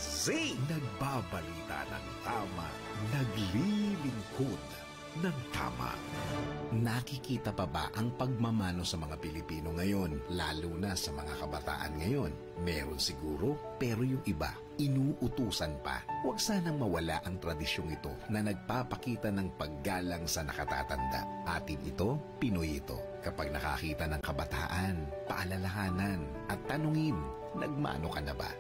Z. Nagbabalita ng tama, naglilingkod ng tama. Nakikita pa ba ang pagmamano sa mga Pilipino ngayon, lalo na sa mga kabataan ngayon? Meron siguro, pero yung iba, inuutusan pa. Huwag sanang mawala ang tradisyong ito na nagpapakita ng paggalang sa nakatatanda. Atin ito, Pinoy ito. Kapag nakakita ng kabataan, paalalahanan at tanungin, nagmano ka na ba?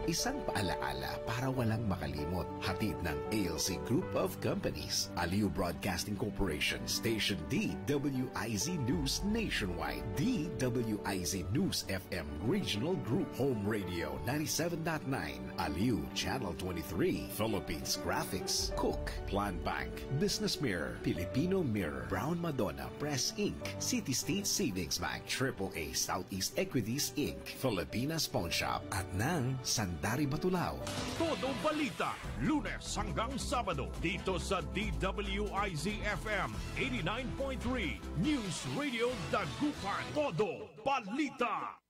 Isang paalaala para walang makalimot. Hatid ng ALC Group of Companies. Aliw Broadcasting Corporation. Station DWIZ News Nationwide. DWIZ News FM Regional Group. Home Radio 97.9. Aliw Channel 23. Philippines Graphics. Cook. Plan Bank. Business Mirror. Filipino Mirror. Brown Madonna Press Inc. City State Savings Bank. AAA Southeast Equities Inc. Filipinas Pawn Shop. At ng Dari Batulao. Todo Balita, Lunes hanggang Sabado dito sa DWIZ-FM 89.3 News Radio Dagupan. Todo Balita.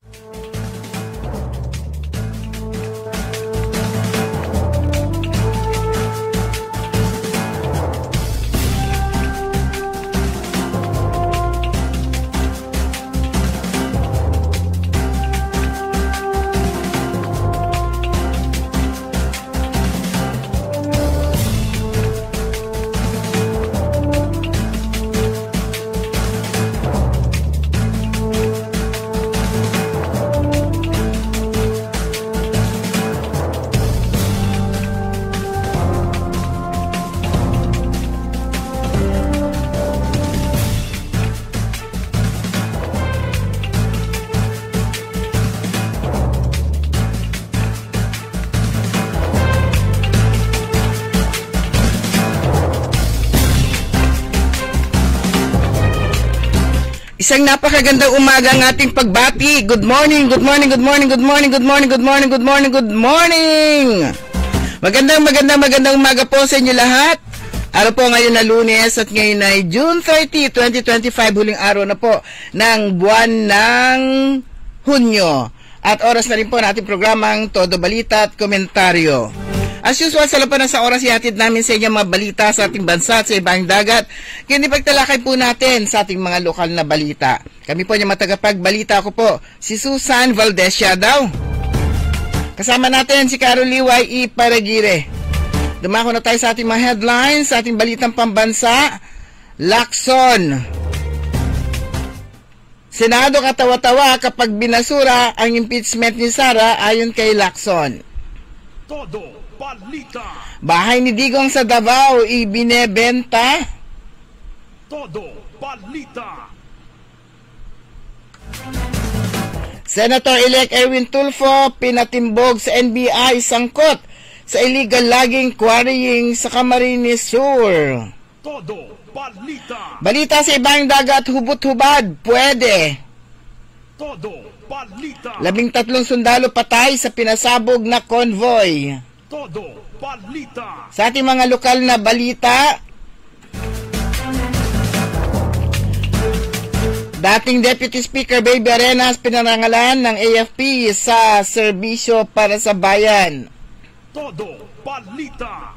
Isang napakagandang umaga ang ating pagbati. Good morning, good morning, good morning, good morning, good morning, good morning, good morning, good morning. Magandang umaga po sa inyo lahat. Araw po ngayon na Lunes at ngayon ay June 30, 2025, huling araw na po ng buwan ng Hunyo. At oras na rin po natin programang Todo Balita at Komentaryo. As usual, sa laban sa oras, ihatid namin sa inyo mga balita sa ating bansa at sa ibang dagat. Kaya ipagtalakay po natin sa ating mga lokal na balita. Kami po niya matagapagbalita ko po, si Susan Valdez daw. Kasama natin si Carol Liway E. Paragire. Dumako na tayo sa ating mga headlines, sa ating balitang pambansa. Lacson. Senado katawa-tawa kapag binasura ang impeachment ni Sara ayon kay Lacson. Todo Balita. Bahay ni Digong sa Davao ibinebenta. Todo Balita. Senator-elect Erwin Tulfo pinatimbog sa NBI sangkot sa illegal logging quarrying sa Camarines Sur. Todo Balita. Balita sa ibang dagat, hubot-hubad, pwede. Todo Balita. 13 sundalo patay sa pinasabog na convoy. Todo Balita. Sa ating mga lokal na balita, dating Deputy Speaker Baby Arenas pinarangalan ng AFP sa serbisyo para sa bayan. Todo Balita.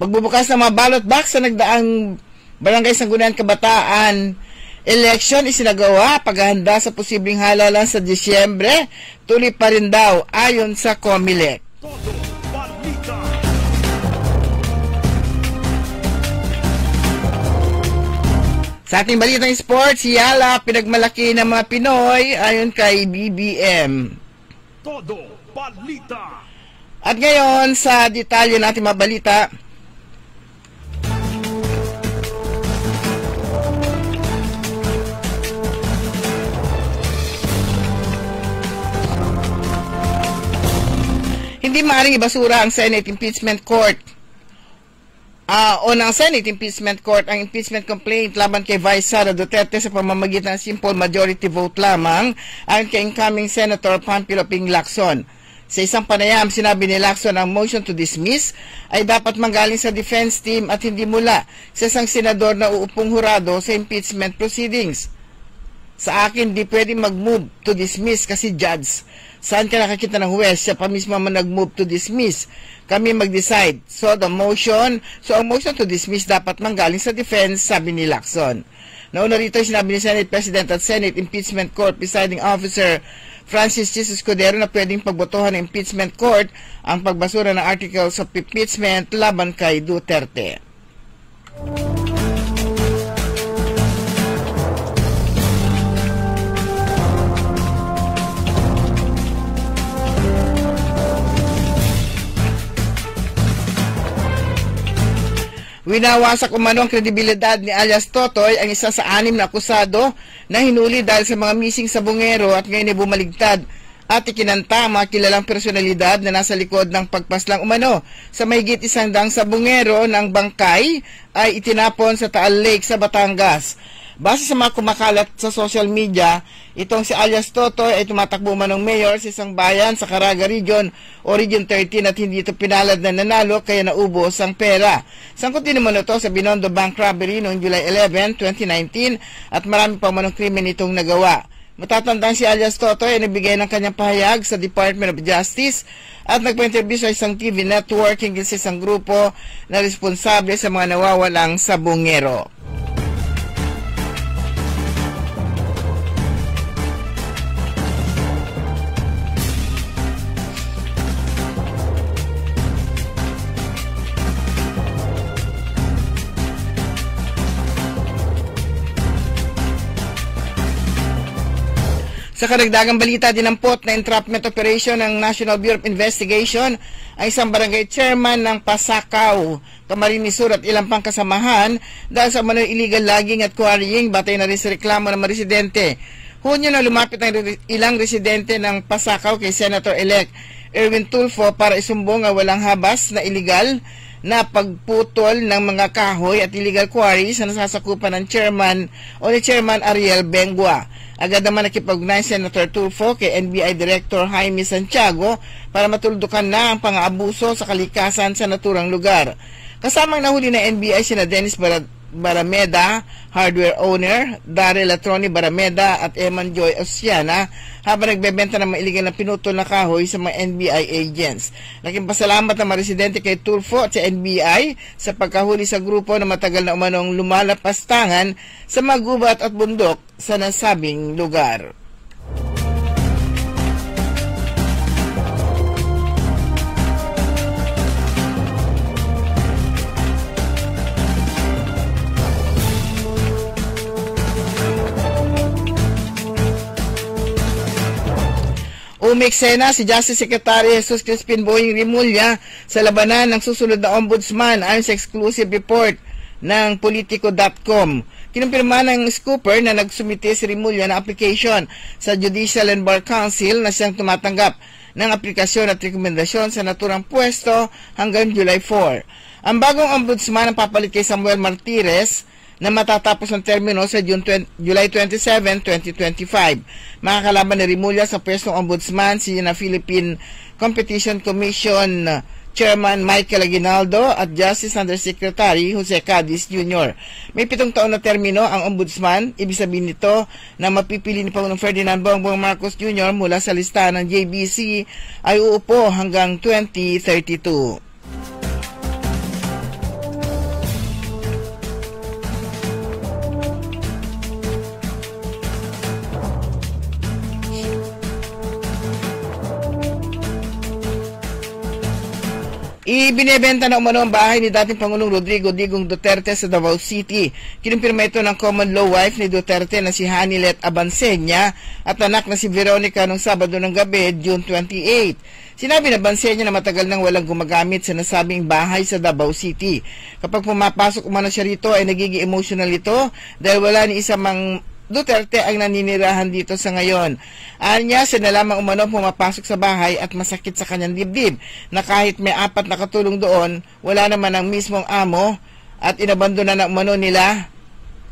Pagbubukas ng mga ballot box sa nagdaang Barangay Sangguniang Kabataan election isinagawa, paghahanda sa posibleng halalan sa Disyembre, tuloy pa rin daw ayon sa COMELEC. Todo Balita. Sa ating balitang sports, si Yala pinagmalaki ng mga Pinoy ayon kay BBM. Todo Balita. At ngayon sa detalye natin mga balita, hindi maaaring ibasura ang Senate Impeachment Court o ng Senate Impeachment Court ang impeachment complaint laban kay Vice Sara Duterte sa pamamagitan ng simple majority vote lamang ayon kay incoming Senator Panfilo Ping Lacson. Sa isang panayam, sinabi ni Lacson ang motion to dismiss ay dapat manggaling sa defense team at hindi mula sa isang senador na uupong hurado sa impeachment proceedings. Sa akin, di pwede mag-move to dismiss kasi judge. Saan ka nakakita ng huwes? Siya pa mismo man nag-move to dismiss. Kami mag-decide. So, ang motion to dismiss dapat manggaling sa defense, sabi ni Lacson. Nauna rito, sinabi ni Senate President at Senate Impeachment Court Presiding Officer Francis Chis Escudero na pwedeng pagbotohan ng Impeachment Court ang pagbasura ng Articles of Impeachment laban kay Duterte. Winawasak umano ang kredibilidad ni alias Totoy, ang isa sa 6 na akusado na hinuli dahil sa mga missing sa Bungero at ngayon ay bumaligtad at ikinanta ang mga kilalang personalidad na nasa likod ng pagpaslang umano sa mahigit 100 sa Bungero ng bangkay ay itinapon sa Taal Lake sa Batangas. Base sa mga kumakalat sa social media, itong si alias Totoy ay tumatakbo manong mayor sa isang bayan sa Caraga Region o Region 13 at hindi ito pinalad na nanalo kaya naubos ang pera. Sangkot din naman ito sa Binondo Bank Robbery noong July 11, 2019 at marami pa manong krimen itong nagawa. Matatandang si alias Totoy ay nagbigay ng kanyang pahayag sa Department of Justice at nagpa-interview sa isang TV network hinggil sa isang grupo na responsable sa mga nawawalang sa Bungero. Sa karagdagang balita, dinampot na entrapment operation ng National Bureau of Investigation ang isang barangay chairman ng Pasakaw, Camarines Sur at ilang pang kasamahan dahil sa umano'y illegal logging at quarrying batay na rin sa reklamo ng mga residente. Hunyo na lumapit ang ilang residente ng Pasakaw kay Senator-elect Erwin Tulfo para isumbong ang walang habas na illegal na pagputol ng mga kahoy at illegal quarries na nasasakupan ng chairman o ni Chairman Ariel Bengua. Agad naman nakipag-ugnay Senator Tulfo kay NBI Director Jaime Santiago para matuldukan na ang pang-aabuso sa kalikasan sa naturang lugar. Kasamang nahuli na NBI sina Dennis Barameda, hardware owner, Daryl Latroni Barameda at Eman Joy Osiana habang nagbebenta ng mga iligal na pinutol na kahoy sa mga NBI agents. Laking pasalamat ng mga residente kay Tulfo at sa NBI sa pagkahuli sa grupo na matagal na umanong lumalapastangan sa mga gubat at bundok sa nasabing lugar. Umeksena si Justice Secretary Jesus Crispin Boying Rimulya sa labanan ng susunod na ombudsman ayon sa exclusive report ng Politico.com. Kinumpirma ng Scooper na nagsumite si Rimulya na application sa Judicial and Bar Council na siyang tumatanggap ng aplikasyon at rekomendasyon sa naturang pwesto hanggang July 4. Ang bagong ombudsman ang papalit kay Samuel Martires na matatapos ang termino sa July 27, 2025. Makakalaban ni Rimulya sa pwestong ombudsman si Philippine Competition Commission Chairman Michael Aguinaldo at Justice Undersecretary Jose Cadiz Jr. May 7 taon na termino ang ombudsman. Ibig sabihin nito na mapipili ni Pangulong Ferdinand Bongbong Marcos Jr. mula sa listahan ng JBC ay uupo hanggang 2032. Ibinebenta na umano ang bahay ni dating Pangulong Rodrigo Digong Duterte sa Davao City. Kinumpirma ito ng common law wife ni Duterte na si Hanilet Abansenya at anak na si Veronica noong Sabado ng gabi, June 28. Sinabi na Abansenya na matagal nang walang gumagamit sa nasabing bahay sa Davao City. Kapag pumapasok umano siya rito ay nagiging emotional ito dahil wala ni isa mang Duterte ang naninirahan dito sa ngayon. Anya, siya na lamang umano pumapasok sa bahay at masakit sa kanyang dibdib na kahit may 4 na katulong doon, wala naman ang mismong amo at inabandona na umano nila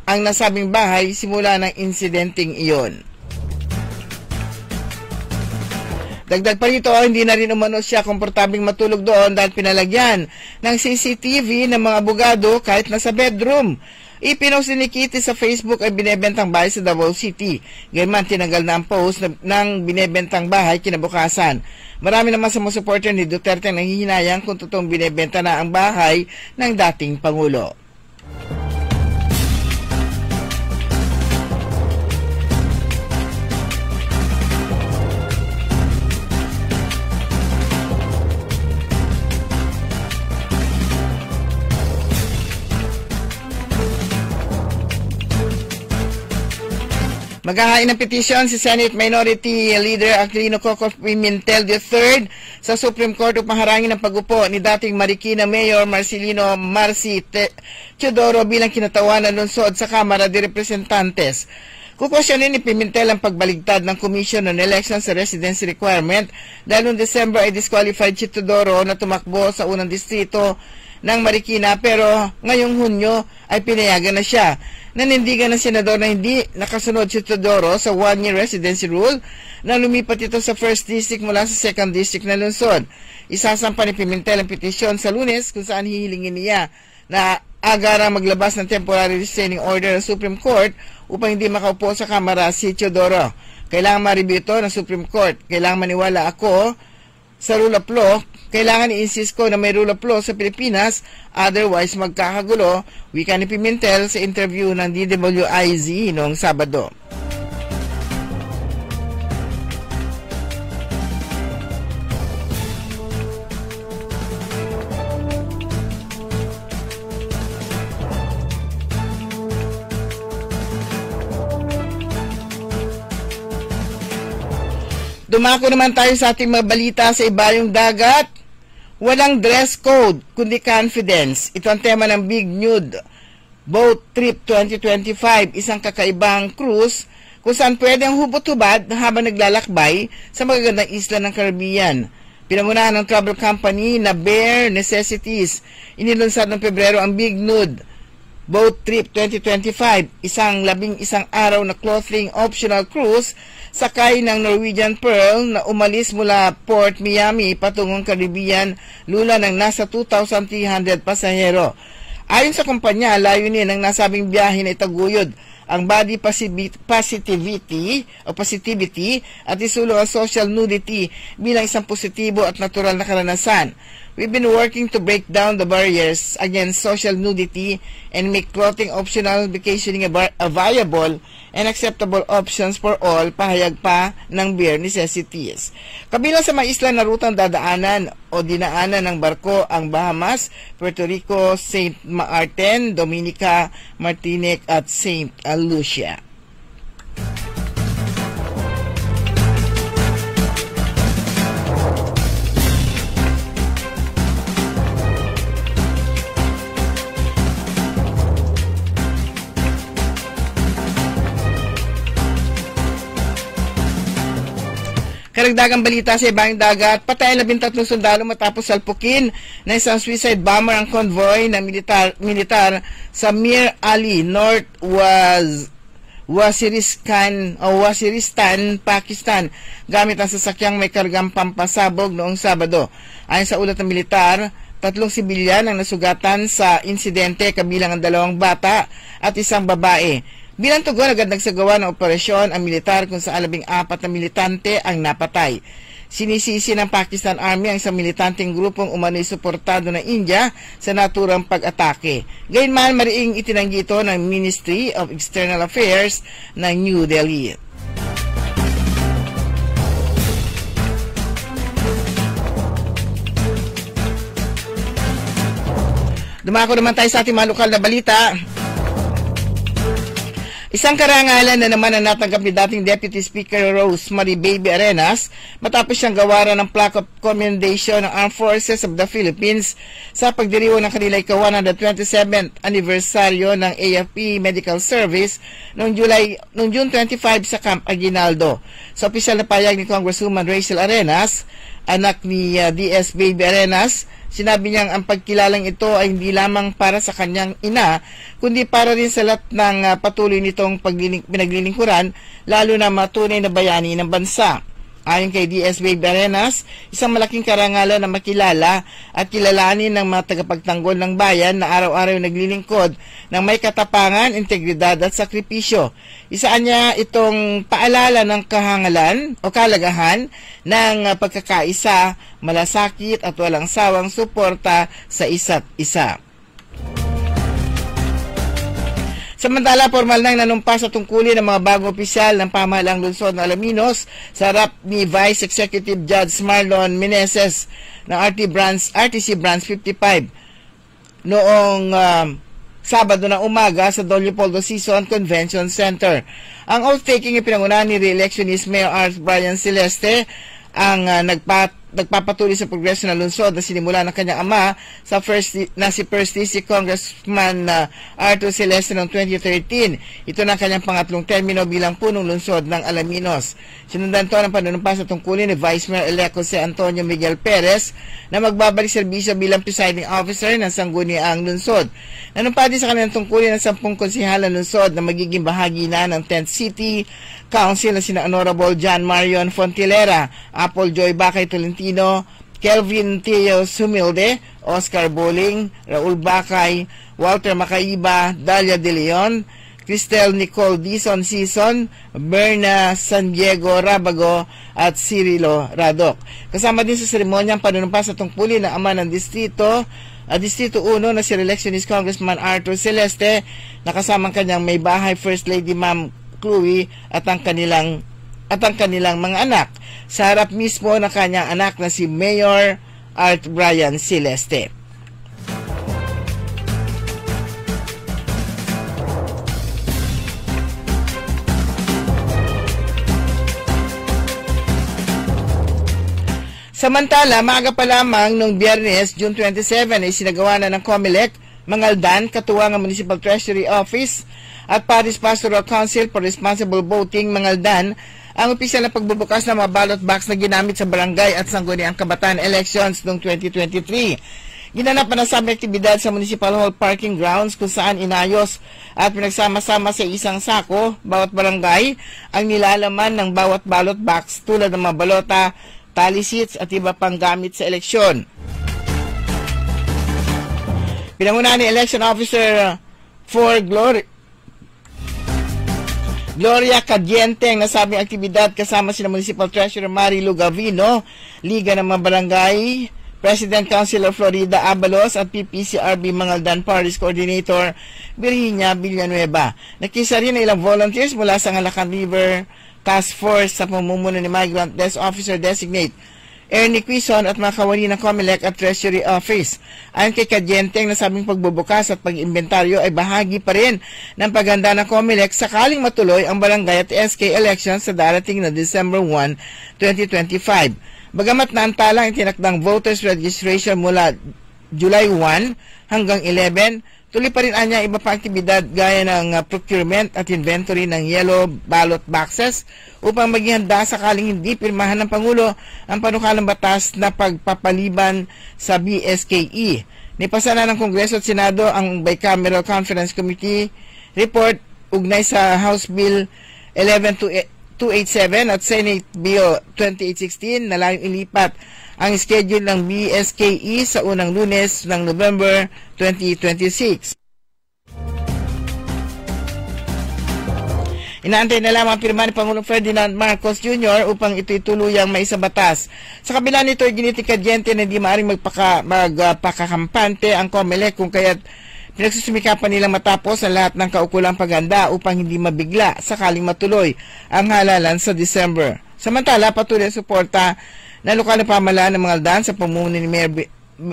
ang nasabing bahay simula ng insidenteng iyon. Dagdag pa rito, hindi na rin umano siya komportabling matulog doon dahil pinalagyan ng CCTV ng mga abogado kahit nasa bedroom. Ipinost ni Kitty sa Facebook ay binebentang bahay sa Davao City. Gayman, tinanggal na ang post ng binebentang bahay kinabukasan. Marami naman sa mga supporter ni Duterte ang nanghihinayang kung totoong binebenta na ang bahay ng dating Pangulo. Maghahain ng petisyon si Senate Minority Leader Aquilino Coco Pimentel III sa Supreme Court upang harangin ang pag-upo ni dating Marikina Mayor Marcelino Marci Teodoro bilang kinatawanan lungsod sa Kamara de Representantes. Kukwestiyonin ni Pimentel ang pagbaligtad ng Commission on Elections sa residency requirement dahil noong December ay disqualified si Teodoro na tumakbo sa unang distrito ng Marikina pero ngayong Hunyo ay pinayagan na siya. Nanindigan ng senador na hindi nakasunod si Teodoro sa one-year residency rule na lumipat ito sa 1st District mula sa 2nd District na lungsod. Isasampa ni Pimentel ang petisyon sa Lunes kung saan hihilingin niya na agarang maglabas ng temporary restraining order ng Supreme Court upang hindi makaupo sa Kamara si Teodoro. Kailangan ma-review ito ng Supreme Court. Kailangan maniwala ako sa rule of law. Kailangan i-insist ko na may rule of law sa Pilipinas, otherwise magkakagulo, wika ni Pimentel sa interview ng DWIZ noong Sabado. Dumako naman tayo sa ating mga balita sa ibayong dagat. Walang dress code, kundi confidence. Ito ang tema ng Big Nude Boat Trip 2025, isang kakaibang cruise kung saan pwedeng hubot-hubad habang naglalakbay sa magagandang isla ng Caribbean. Pinangunahan ng travel company na Bare Necessities. Inilunsad noong Pebrero ang Big Nude Boat Trip 2025, isang 11 araw na clothing optional cruise sakay ng Norwegian Pearl na umalis mula Port Miami patungong Caribbean, lula ng nasa 2,300 pasahero. Ayon sa kumpanya, layunin ng nasabing biyahe na itaguyod ang body positivity at isulong ang social nudity bilang isang positibo at natural na karanasan. We've been working to break down the barriers against social nudity and make clothing optional, vacationing a viable and acceptable options for all, pahayag pa ng Bare Necessities. Kabilang sa mga isla na rutang dadaanan o dinaanan ng barko ang Bahamas, Puerto Rico, St. Martin, Dominica, Martinique at St. Lucia. Karagdagang balita sa ibang dagat, patay 13 sundalo matapos salpukin na isang suicide bomber ang convoy ng militar sa Mir Ali, North Waziristan, Pakistan, gamit ang sasakyang may kargang pampasabog noong Sabado. Ayon sa ulat ng militar, 3 sibilyan ang nasugatan sa insidente, kabilang ang 2 bata at isang babae. Bilang tugon, agad nagsagawa ng operasyon ang militar kung saan 14 na militante ang napatay. Sinisisi ng Pakistan Army ang isang militanteng grupong umano'y suportado ng India sa naturang pag-atake. Gayunman, mariing itinanggi ito ng Ministry of External Affairs ng New Delhi. Dumako naman tayo sa ating mga lokal na balita. Isang karangalan na naman ang natanggap ni dating Deputy Speaker Rosemary Baby Arenas matapos siyang gawaran ng plaque of commendation ng Armed Forces of the Philippines sa pagdiriwang ng kanila ika-127th anibersaryo ng AFP Medical Service noong June 25 sa Camp Aguinaldo. Sa opisyal na payag ni Congresswoman Rachel Arenas, anak ni DS Baby Arenas, sinabi niyang ang pagkilalang ito ay hindi lamang para sa kanyang ina, kundi para rin sa lahat ng patuloy nitong pinaglilingkuran, lalo na matunay na bayani ng bansa. Ayon kay DSB Berenas, isang malaking karangalan na makilala at kilalanin ng mga tagapagtanggol ng bayan na araw-araw naglilingkod ng may katapangan, integridad at sakripisyo. Isaan niya itong paalala ng kahangalan o kalagahan ng pagkakaisa, malasakit at walang sawang suporta sa isa't isa. Samantala, formal nang nanumpa sa tungkulin ng mga bagong opisyal ng pamahalaang lungsod ng Alaminos sa harap ni Vice Executive Judge Marlon Meneses ng RTC Branch 55 noong Sabado ng umaga sa Don Leopoldo Sison Convention Center. Ang oath-taking ipinangunahan ni re-electionist Mayor Art Brian Celeste ang nagpapatuloy sa progresyo ng lungsod na sinimula ng kanyang ama si First DC Congressman Arthur Celeste noong 2013. Ito na kanyang pangatlong termino bilang punong lungsod ng Alaminos. Sinundan to ng panunumpa sa tungkulin ni Vice Mayor-elect Jose Antonio Miguel Perez na magbabalik serbisyo bilang presiding officer ng sangguniang lungsod. Nanumpa din sa kanilang tungkulin ng 10 konsihalan lungsod na magiging bahagi na ng 10th City Council na sina Honorable John Marion Fontilera, Apple Joy Bacay Tolentino, Kelvin Teo Sumilde, Oscar Boling, Raul Bacay, Walter Macaiba, Dalia De Leon, Cristel Nicole Dizon Sison, Berna San Diego Rabago at Cirilo Radok. Kasama din sa seremonyang panunumpa sa tungkulin ng ama ng Distrito 1 na si re-electionist Congressman Arthur Celeste, nakasamang kanyang may bahay First Lady Ma'am Chloe at ang kanilang mga anak sa harap mismo ng kanyang anak na si Mayor Art Brian Celeste. Samantala, maaga pa lamang noong Biyernes, June 27, ay sinagawa na ng COMELEC, Mangaldan, katuwang ng Municipal Treasury Office at Paris Pastoral Council for Responsible Voting, Mangaldan, ang opisyal na pagbubukas ng mga ballot box na ginamit sa barangay at sangguniang kabataan elections noong 2023. Ginanap na nasabing aktibidad sa Municipal Hall Parking Grounds kung saan inayos at pinagsama-sama sa isang sako bawat barangay ang nilalaman ng bawat ballot box tulad ng mga balota, tally sheets at iba pang gamit sa eleksyon. Pinangunahan ni Election Officer for Gloria Cadiente ang nasabing aktibidad kasama sina Municipal Treasurer Marilu Gavino, Liga ng mga Barangay, President Councilor Florida Abalos at PPCRB Mangaldan Paris Coordinator Virginia Villanueva. Nakisa rin na ilang volunteers mula sa Ngalacan River Task Force sa pamumuno ni Migrant Desk Officer Designate Ernie Quizon at mga kawani ng COMELEC at Treasury Office. Ayon kay Cadiente, ang nasabing pagbubukas at pag-inventaryo ay bahagi pa rin ng paghanda ng COMELEC sakaling matuloy ang barangay at SK elections sa darating na December 1, 2025. Bagamat naantalang itinakdang voters registration mula July 1 hanggang 11, tuloy pa rin anya iba pa aktibidad gaya ng procurement at inventory ng yellow ballot boxes upang maging handa sakaling hindi pirmahan ng Pangulo ang panukalang batas na pagpapaliban sa BSKE. Nipasa na ng Kongreso at Senado ang Bicameral Conference Committee report ugnay sa House Bill 11287 at Senate Bill 2816 na layong ilipat ang schedule ng BSKE sa unang Lunes ng November 2026. Inaantay na lamang pirma ni Pangulong Ferdinand Marcos Jr. upang ito'y tuluyang maisabatas. Sa kabila nito ay giniti-Cadiente na hindi maaaring magpakakampante ang COMELEC kung kaya't pinagsusumikapan nilang matapos ang lahat ng kaukulang paghanda upang hindi mabigla sakaling matuloy ang halalan sa December. Samantala, patuloy ang suporta na lokal na pamahalaan ng Mangaldan sa pamumuno ni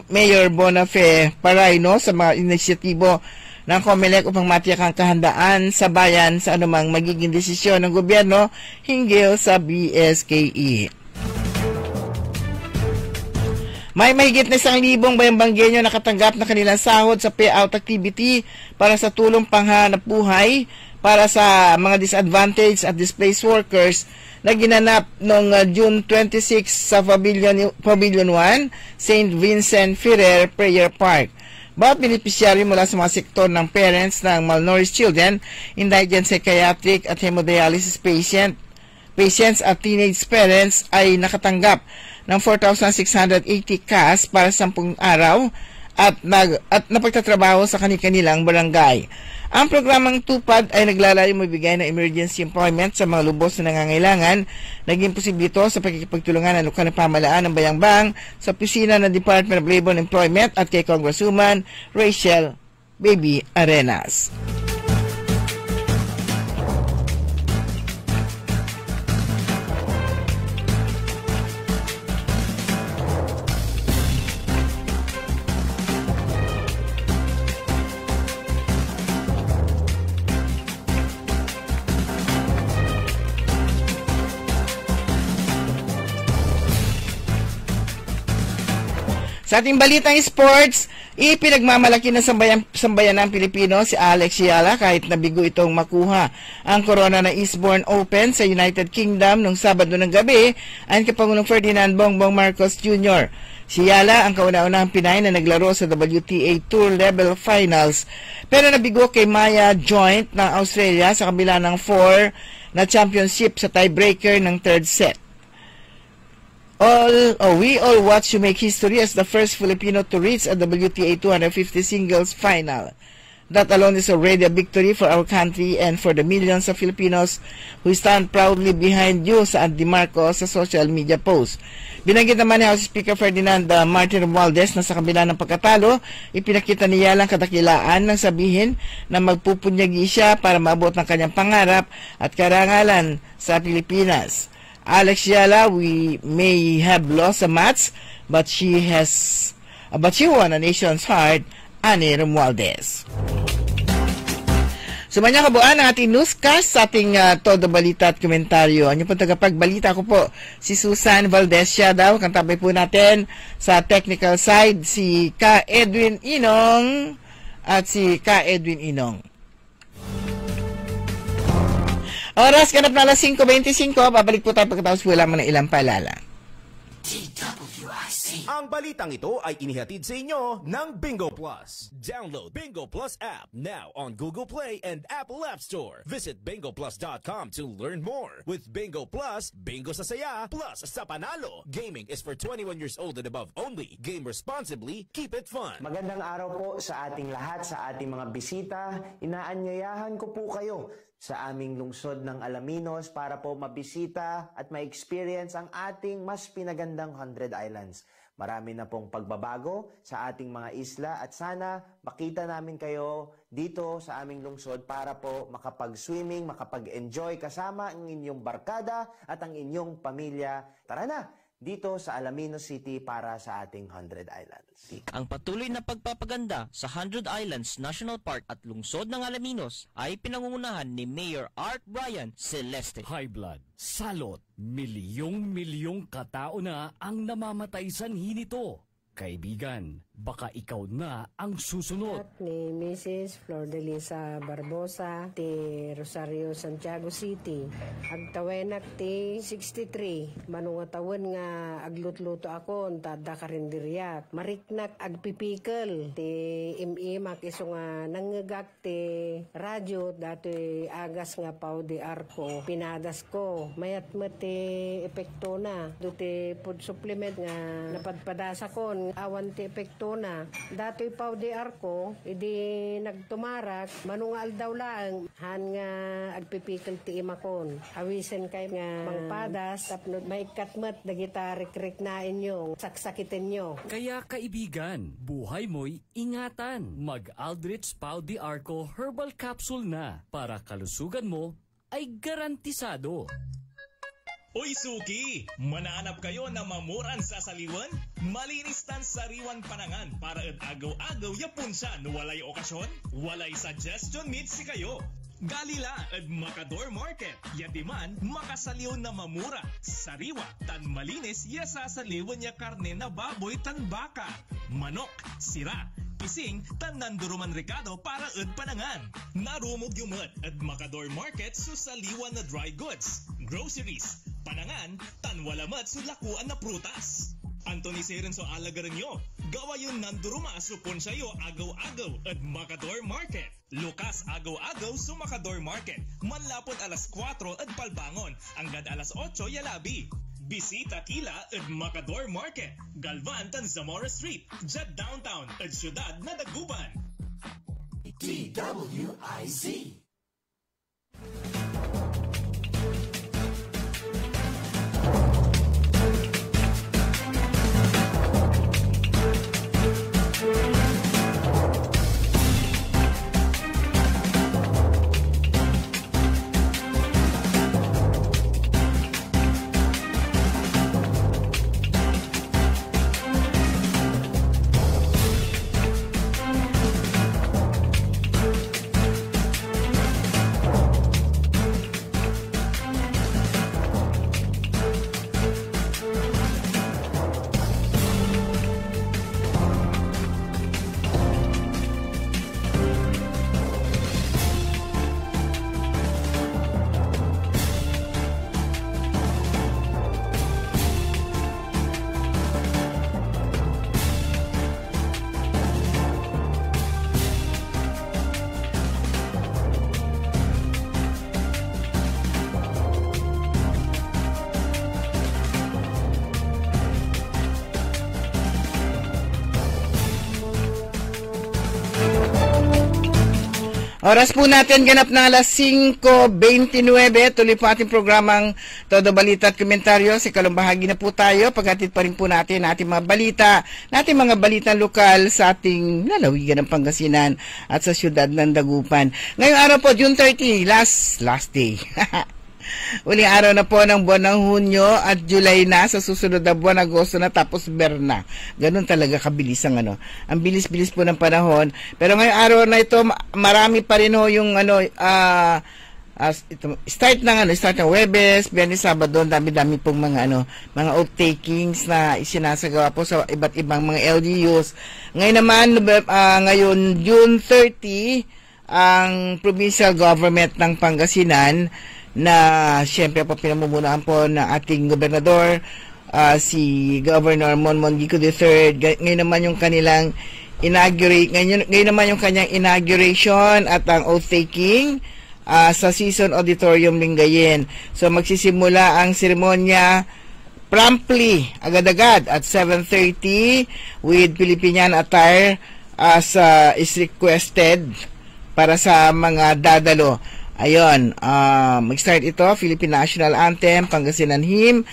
Mayor Bonafe Paraino sa mga inisyatibo ng COMELEC upang matiyak ang kahandaan sa bayan sa anumang magiging desisyon ng gobyerno hinggil sa BSKE. May mahigit na 1,000 bayang-banggenyo nakatanggap na kanilang sahod sa payout activity para sa tulong panghanap buhay para sa mga disadvantaged at displaced workers na ginanap noong June 26 sa Pavilion 1, St. Vincent Ferrer Prayer Park. Bawat beneficiary mula sa mga sektor ng parents ng malnourished children, indigent psychiatric at hemodialysis patient, patients at teenage parents ay nakatanggap ng 4,680 cash para 10 araw at napagtatrabaho sa kanilang barangay. Ang programang TUPAD ay naglalayong magbigay ng emergency employment sa mga lubos na nangangailangan. Naging posible ito sa pagkikipagtulungan ng lokal na pamahalaan ng Bayambang sa opisina ng Department of Labor and Employment at kay Congresswoman Rachel Baby Arenas. Sa ating balitang sports, ipinagmamalaki ng sambayanang Pilipino si Alex Yala kahit nabigo itong makuha ang corona na Eastbourne Open sa United Kingdom noong Sabado ng gabi ayon kay Pangulong Ferdinand Bongbong Marcos Jr. Si Yala ang kauna-unahang Pinay na naglaro sa WTA Tour Level Finals pero nabigo kay Maya Joint ng Australia sa kabila ng 4 na championship sa tiebreaker ng third set. We all watch you make history as the first Filipino to reach a WTA 250 singles final. That alone is already a victory for our country and for the millions of Filipinos who stand proudly behind you, saad Di Marcos sa social media post. Binanggit naman ni House Speaker Ferdinand Martin Romualdez na sa kabila ng pagkatalo, ipinakita niya lang kadakilaan ng sabihin na magpupunyagi siya para maabot ng kanyang pangarap at karangalan sa Pilipinas. Alex Yala, we may have lost a match, but she won a nation's heart, ani Romualdez. Sumanya kabuan ang ating newscast sa ating Todo Balita at Komentaryo. Ano po tagapagbalita ko po, si Susan Valdez siya daw. Kantabay po natin sa technical side, si Ka Edwin Inong at si Ka Edwin Inong. Oras, ganap na alas 5:25. Babalik po tayo pagkatapos po lamang ng ilang paalala. Ang balitang ito ay inihatid sa inyo ng Bingo Plus. Download Bingo Plus app now on Google Play and Apple App Store. Visit bingoplus.com to learn more. With Bingo Plus, bingo sa saya, plus sa panalo. Gaming is for 21 years old and above only. Game responsibly, keep it fun. Magandang araw po sa ating lahat, sa ating mga bisita. Inaanyayahan ko po kayo sa aming lungsod ng Alaminos para po mabisita at ma-experience ang ating mas pinagandang 100 Islands. Marami na pong pagbabago sa ating mga isla at sana makita namin kayo dito sa aming lungsod para po makapag-swimming, makapag-enjoy kasama ang inyong barkada at ang inyong pamilya. Tara na! Dito sa Alaminos City para sa ating 100 Islands. Ang patuloy na pagpapaganda sa 100 Islands National Park at lungsod ng Alaminos ay pinangungunahan ni Mayor Art Brian Celeste. High blood, salot, milyong-milyong katao na ang namamatay sanhi nito. Kaibigan, baka ikaw na ang susunod. At ni Mrs. Flordelisa Barbosa, ti Rosario, Santiago City. Agtawenak ti 63. Manungatawan nga aglutluto ako, tada karinderyat. Mariknak agpipikal, ti imimak iso nga nangagak ti radyo, dati agas nga pao di arko. Pinadas ko, mayat ti epekto na. Duti food supplement nga napadpadasa ko, awan ti epekto na. Dato'y pao di arko, idi nagtumarak, manungal daw lang, han nga agpipikal ti imakon. Awisen kay nga mangpadas, tapno may katmat, dagita rikrik na inyo, saksakitin nyo. Kaya kaibigan, buhay mo'y ingatan. Mag-Aldrich Pau di Arco Herbal Capsule na para kalusugan mo ay garantisado. Uy Suki! Manaanap kayo na mamuran sa saliwan? Malinis tan sariwan panangan para agaw-agaw yapon siya no walay okasyon? Walay suggestion meet si kayo. Galila at Macador Market. Yatiman, makasaliw na mamura. Sariwa, tan malinis, yasa saliwan niya karne na baboy tan baka. Manok, sira. Ising, tan nanduruman Ricardo para panangan. Narumog yumot at Macador Market susaliwan na dry goods, groceries, panangan, tan walamat sulakuan na prutas. Anthony Serenso alagaranyo. Gawayon nanduruma supon sayo agaw-agaw at Macador Market. Lukas agaw-agaw sa Macador Market. Manlapod alas 4 at palbangon. Hanggang alas 8 yalabi. Bisita kila at Macador Market. Galvan tan Zamora Street. Jet Downtown at Syudad na Dagupan. DWIZ. Oras po natin ganap na alas 5:29. Tuloy po ating programang Todo Balita at Komentaryo. Sa ikatlong bahagi na po tayo. Paghatid pa rin po natin ating mga balita, nating mga balitang lokal sa ating lalawigan ng Pangasinan at sa siyudad ng Dagupan. Ngayong araw po, June 30, last day. Uling araw na po ng buwan ng Hunyo at July na, sa susunod na buwan, Agosto na, tapos Berna. Ganun talaga kabilis ang ang bilis-bilis po ng panahon. Pero ngayong araw na ito, marami pa rin yung start ng Webes, Biyernes, Sabado, dami-dami pong mga mga oath-takings na isinasagawa po sa iba't ibang mga LGUs. Ngayon naman, ngayon June 30, ang provincial government ng Pangasinan na siyempre po pinamumunuan po ng ating gobernador, si Governor Monmon Gico III. Ngayon naman yung kanilang ngayon naman yung kanyang inauguration at ang oath-taking sa Season Auditorium Lingayen. So magsisimula ang seremonya promptly, agad-agad at 7:30 with Filipinian attire as is requested para sa mga dadalo. Ayun, mag-start ito, Philippine National Anthem, Pangasinan Hymn,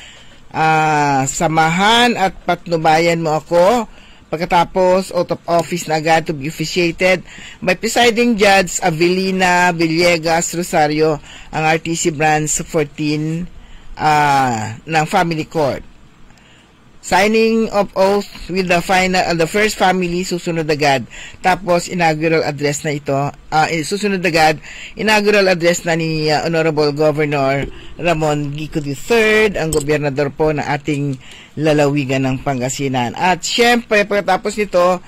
Samahan at Patnubayan Mo Ako. Pagkatapos, oath of office na agad to be officiated by presiding judge Avelina Villegas Rosario, ang RTC Branch 14 ng Family Court. Signing of oath with the first family, susunod agad. Tapos inaugural address na ito, susunod agad inaugural address na ni Honorable Governor Ramon Gico III, ang gobernador po ng ating lalawigan ng Pangasinan. At syempre pagkatapos nito,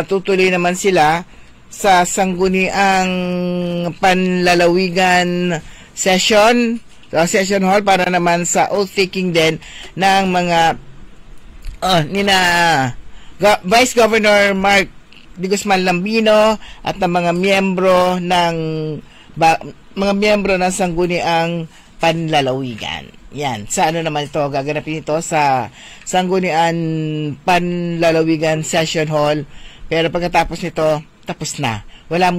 tutuloy naman sila sa sangguniang panlalawigan session hall para naman sa oath taking din ng mga Vice Governor Mark de Guzman Lambino at ng mga miyembro ng sangguniang panlalawigan. Yan, sa naman ito, gaganapin ito sa sanggunian panlalawigan session hall. Pero pagkatapos nito, tapos na. Wala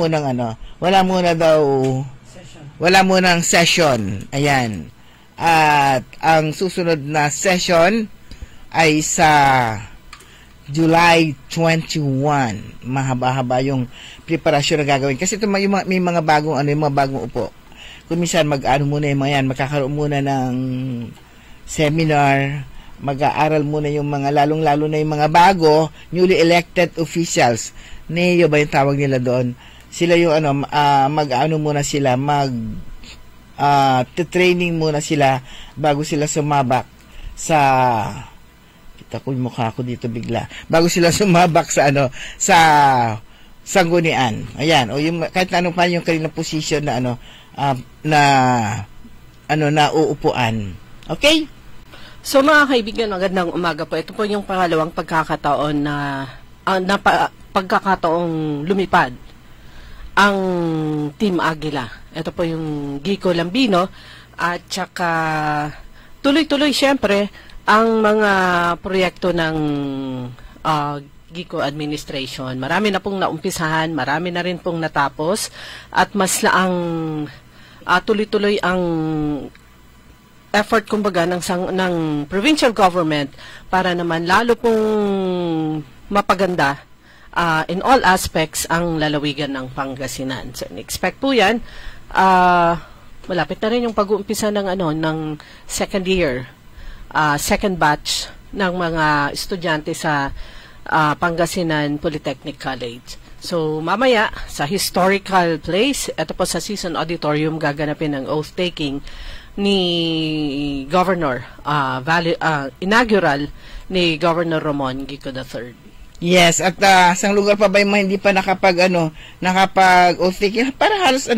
munang session. Ayan. At ang susunod na session ay sa July 21. Mahaba-haba yung preparasyon na gagawin. Kasi ito may mga bagong yung mga bagong upo. Kung minsan muna yung mga yan, magkakaroon muna ng seminar, mag-aaral muna yung mga lalong-lalo na yung mga bago, newly elected officials. NEO ba yung tawag nila doon? Sila yung muna sila, training muna sila bago sila sumabak sa ako yung mukha ko dito bigla. Bago sila sumabak sa sa sanggunian. Ayan, o yung kahit anong pa yung kanilang position na na uupuan. Okay? So mga kaibigan, magandang umaga po. Ito po yung pangalawang pagkakataon na pagkakataong lumipad ang Team Aguila. Ito po yung Gico Lambino at saka tuloy-tuloy siyempre ang mga proyekto ng Gico Administration. Marami na pong naumpisahan, marami na rin pong natapos at mas laang tuloy-tuloy ang effort kumbaga ng provincial government para naman lalo pong mapaganda in all aspects ang lalawigan ng Pangasinan. So, expect po yan. Malapit na rin yung pag-uumpisa ng second year, second batch ng mga estudyante sa Pangasinan Polytechnic College. So, mamaya, sa historical place, ito po sa Season Auditorium, gaganapin ang oath-taking ni Governor, inaugural ni Governor Ramon Gico III. Yes, at isang lugar pa ba yung hindi pa nakapag oath-taking? Para halos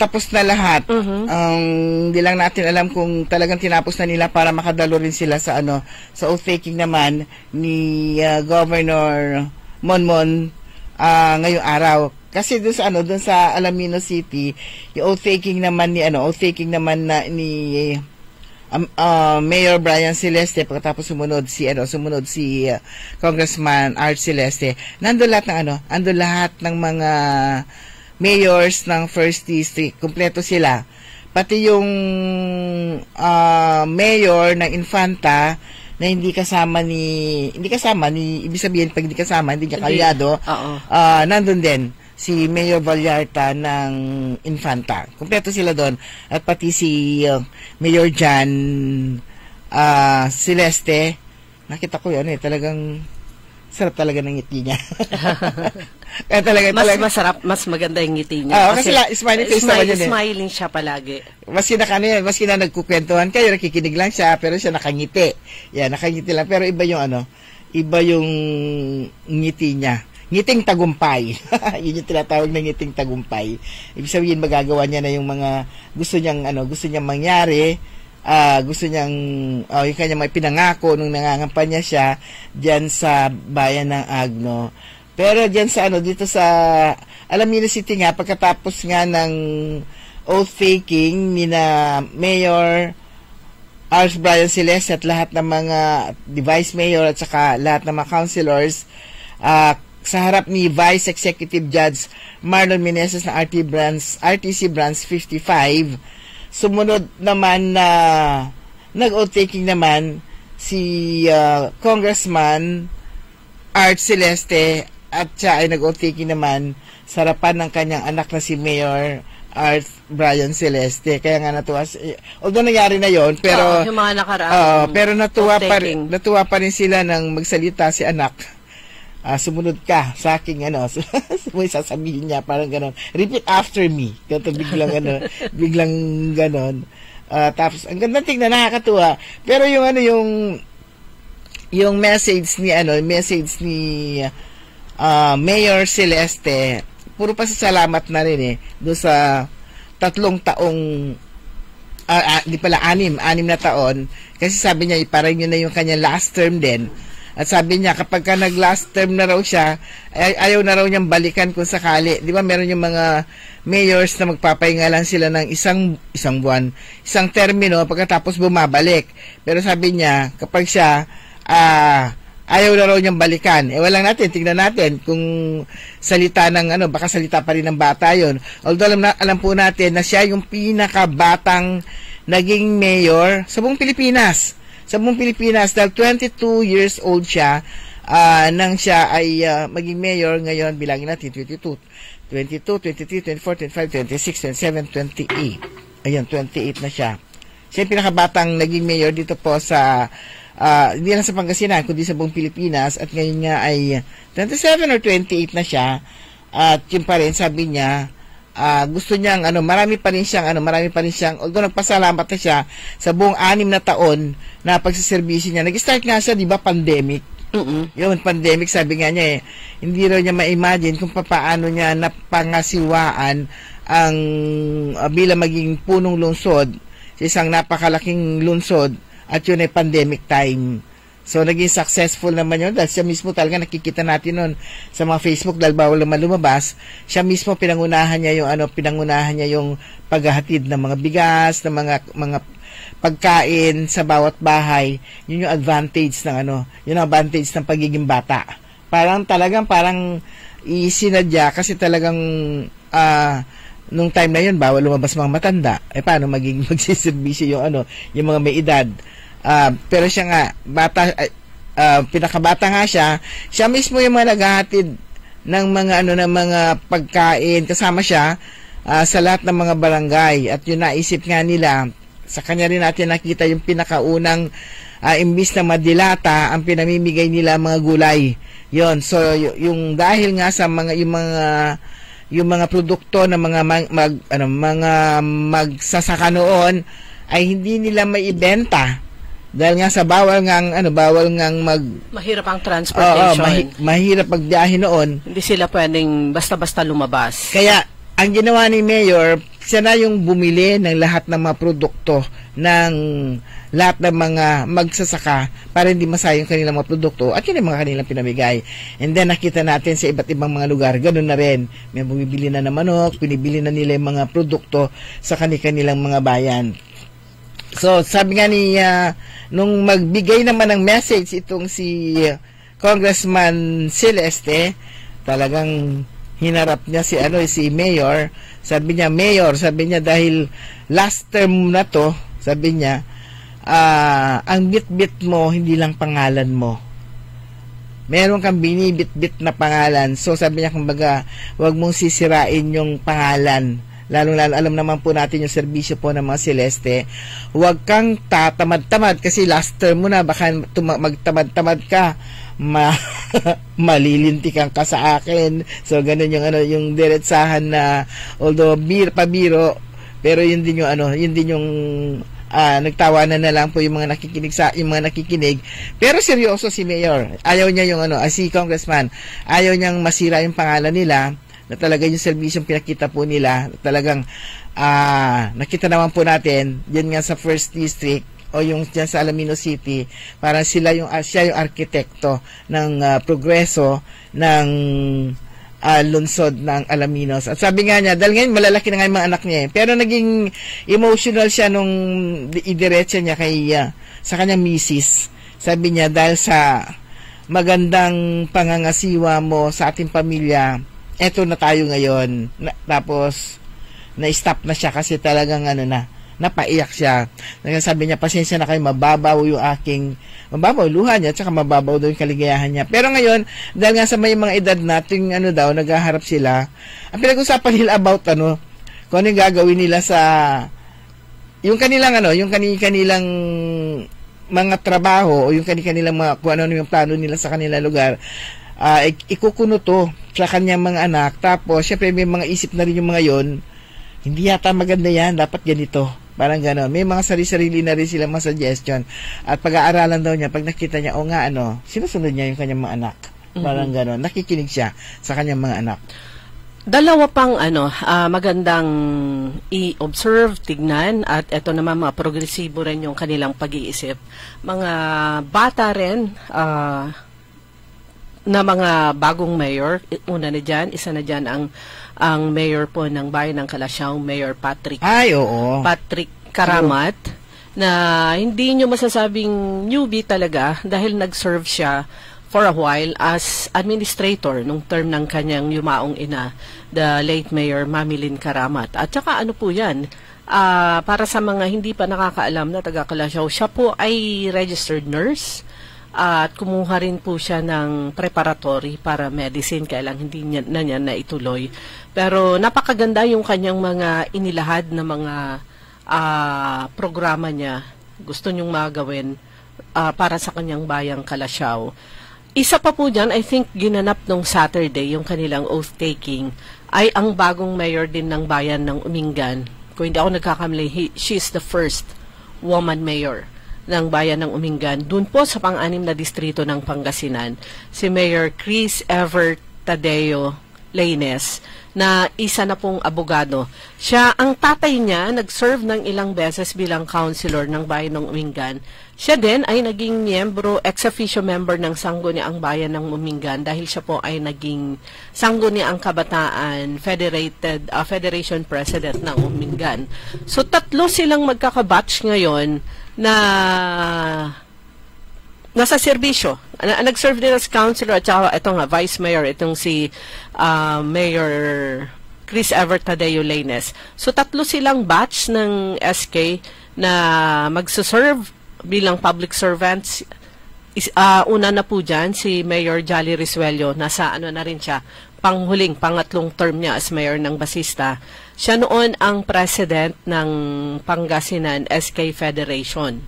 tapos na lahat. Hindi lang natin alam kung talagang tinapos na nila para makadalo rin sila sa sa oath-taking naman ni Governor Monmon ngayong araw. Kasi doon sa Alaminos City, yung oath-taking naman ni Mayor Brian Celeste, pagkatapos sumunod si Congressman Art Celeste. Nandun lahat ng mga mayors ng First District, kumpleto sila. Pati yung mayor ng Infanta na hindi kasama ni ibig sabihin pag hindi kasama, hindi niya kalyado, nandun din si Mayor Vallarta ng Infanta. Kumpleto sila doon. At pati si Mayor Jan Celeste. Nakita ko yan talagang sarap talaga ng ngiti niya. Kaya mas masarap, mas maganda yung ngiti niya. Kasi smiling face naman yun. Smiling siya palagi. Maski na nagkukwentuhan kayo, nakikinig lang siya, pero siya nakangiti. Yan, nakangiti lang. Pero iba yung ngiti niya. Ngiting tagumpay. Yun yung tinatawag na ngiting tagumpay. Ibig sabihin, magagawa niya na yung mga gusto niyang mangyari, gusto niyang, yung kanyang may pinangako nung nangangampanya siya diyan sa bayan ng Agno. Pero diyan sa dito sa Alaminos City nga, pagkatapos nga ng oath-taking ni na Mayor Ars Brian Celeste at lahat ng mga vice mayor at saka lahat ng mga councilors, sa harap ni Vice Executive Judge Marlon Meneses na RTC Branch 55, sumunod naman na nag-oath-taking naman si Congressman Art Celeste at siya ay nag-oath-taking naman sa harapan ng kanyang anak na si Mayor Art Brian Celeste. Kaya nga natuwa, although nangyari na yon, pero yung mga nakaraan, pero natuwa pa rin sila nang magsalita si anak. Sumunod ka sa aking may sasabihin niya, parang ganon. Repeat after me. Ganto biglang ganon. Tapos ang ganda tingnan, nakakatuwa. Pero yung message ni Mayor Celeste, puro pasasalamat na rin doon sa 3 taong anim na taon, kasi sabi niya parang yun na yung kanya last term din. At sabi niya, kapag ka nag-last term na raw siya, ayaw na raw niyang balikan kung sakali. Di ba, meron yung mga mayors na magpapahinga lang sila ng isang buwan, isang termino, pagkatapos bumabalik. Pero sabi niya, kapag siya, ayaw na raw niyang balikan. Walang natin, tingnan natin kung salita ng, baka salita pa rin ng bata yon. Although alam po natin na siya yung pinakabatang naging mayor sa buong Pilipinas. Dahil 22 years old siya nang siya ay maging mayor. Ngayon, bilangin natin, 22, 23, 24, 25, 26, 27, 28. Ayan, 28 na siya. Siya yung pinakabatang naging mayor dito po sa, hindi lang sa Pangasinan, kundi sa buong Pilipinas. At ngayon nga ay 27 or 28 na siya. At yun pa rin, sabi niya, gusto niyang marami pa rin siyang although nagpasalamat na siya sa buong 6 na taon na pagsiservisyo niya. Nag-start nga siya, di ba, pandemic. Yun, pandemic, sabi nga niya hindi raw niya ma-imagine kung paano niya napangasiwaan ang bilang maging punong lungsod. sa isang napakalaking lungsod at yun ay pandemic time. So, naging successful naman yun dahil siya mismo talaga nakikita natin nun sa mga Facebook dahil bawal naman lumabas. Siya mismo pinangunahan niya yung paghahatid ng mga bigas, ng mga pagkain sa bawat bahay. Yun yung advantage ng yun ang advantage ng pagiging bata. Parang isinadya kasi talagang nung time na yun bawal lumabas mga matanda. Paano magsiservisyo yung mga may edad? Pero siya nga pinakabata nga siya mismo yung mga naghahatid ng mga pagkain, kasama siya sa lahat ng mga barangay, at yun naisip nga nila, sa kanya rin natin nakita yung pinakaunang imbis na madilata ang pinamimigay nila mga gulay. Yon, so yung dahil nga sa yung mga produkto ng mga magsasaka noon ay hindi nila maibenta. Dahil nga sa bawal ngang mahirap ang transportation. Mahirap pagbiyahe noon. Hindi sila pwedeng basta-basta lumabas. Kaya ang ginawa ni Mayor, siya na yung bumili ng lahat ng mga produkto ng lahat ng mga magsasaka para hindi masayang kanilang mga produkto, at yun yung mga kanilang pinamigay. And then nakita natin sa iba't ibang mga lugar, ganun na rin. May bumibili na ng manok, pinibili na nila yung mga produkto sa kanilang mga bayan. So, sabi nga nung magbigay naman ng message itong si Congressman Celeste, talagang hinarap niya si Mayor. Sabi niya dahil last term na to, sabi niya, ang bit-bit mo, hindi lang pangalan mo. Meron kang binibit-bit na pangalan. So, sabi niya, kumbaga, huwag mong sisirain yung pangalan. Lalong-lalo, alam naman po natin yung serbisyo po ng mga Celeste. Huwag kang tatamad-tamad kasi last term mo na, baka magtamad-tamad ka, malilintikan ka sa akin. So, ganun yung diretsahan na, although pabiro, pero yun din yung nagtawanan na lang po yung mga nakikinig. Pero seryoso si Mayor. Ayaw niya si Congressman, ayaw niyang masira yung pangalan nila, na talaga yung serbisyong pinakita po nila, talagang nakita naman po natin yan nga sa First District o yung dyan sa Alaminos City, parang siya yung arkitekto ng progreso ng lungsod ng Alaminos. At sabi nga niya, dahil ngayon malalaki na nga yung mga anak niya, pero naging emotional siya nung idiretsa niya sa kanyang misis. Sabi niya, dahil sa magandang pangangasiwa mo sa ating pamilya, eto na tayo ngayon. Tapos na-stop na siya kasi talagang napaiyak siya. Sabi niya, pasensya na kayo, mababaw luha niya, at saka mababaw daw yung kaligayahan niya. Pero ngayon, dahil nga sa may mga edad natin, naghaharap sila, ang pinag-usapan nila about kung ano yung gagawin nila sa yung kanilang mga trabaho o yung kanilang mga kung ano yung plano nila sa kanilang lugar. Ikukuno to sa kanyang mga anak. Tapos, syempre may mga isip na rin yung mga yon, hindi yata maganda yan, dapat ganito. Parang gano'n. May mga sarili-sarili na rin sila mga suggestion. At pag-aaralan daw niya, pag nakita niya, sinusunod niya yung kanyang mga anak. Parang gano'n. Nakikinig siya sa kanyang mga anak. Dalawa pang magandang i-observe, tignan, at eto naman mga progresibo rin yung kanilang pag-iisip. Mga bata rin, na mga bagong mayor, isa na dyan ang mayor po ng bayan ng Kalasyaw, Mayor Patrick. Ay, oo. Patrick Karamat, na hindi nyo masasabing newbie talaga dahil nag-serve siya for a while as administrator nung term ng kanyang yumaong ina, the late Mayor Mamilin Karamat. At saka po yan, para sa mga hindi pa nakakaalam na taga Kalasyaw, siya po ay registered nurse. At kumuha rin po siya ng preparatory para medicine, kaya lang hindi niya naituloy. Pero napakaganda yung kanyang mga inilahad na mga programa niya. Gusto niyong magawin para sa kanyang bayang Kalasyaw. Isa pa po dyan, I think ginanap nung Saturday, yung kanilang oath-taking, ay ang bagong mayor din ng bayan ng Umingan. Kung hindi ako nagkakamali, she's the first woman mayor ng bayan ng Umingan. Doon po sa pang-anim na distrito ng Pangasinan, si Mayor Chris Ever Tadeo Lainez, na isa na pong abogado. Siya, ang tatay niya, nag-serve ng ilang beses bilang councilor ng bayan ng Umingan. Siya din ay naging miyembro, ex-officio member ng Sangguniang Bayan ng Umingan dahil siya po ay naging Sangguniang Kabataan Federation President ng Umingan. So, 3 silang magkakabatch ngayon na nasa serbisyo. Nag-serve din as councilor at saka ito nga, vice mayor, itong si Mayor Chris Evert Tadeo Lainez. So, 3 silang batch ng SK na magsuserve bilang public servants. Una na po dyan, si Mayor Jolly Risuello. Nasa na rin siya, pangatlong term niya as mayor ng Basista. Siya noon ang president ng Pangasinan SK Federation.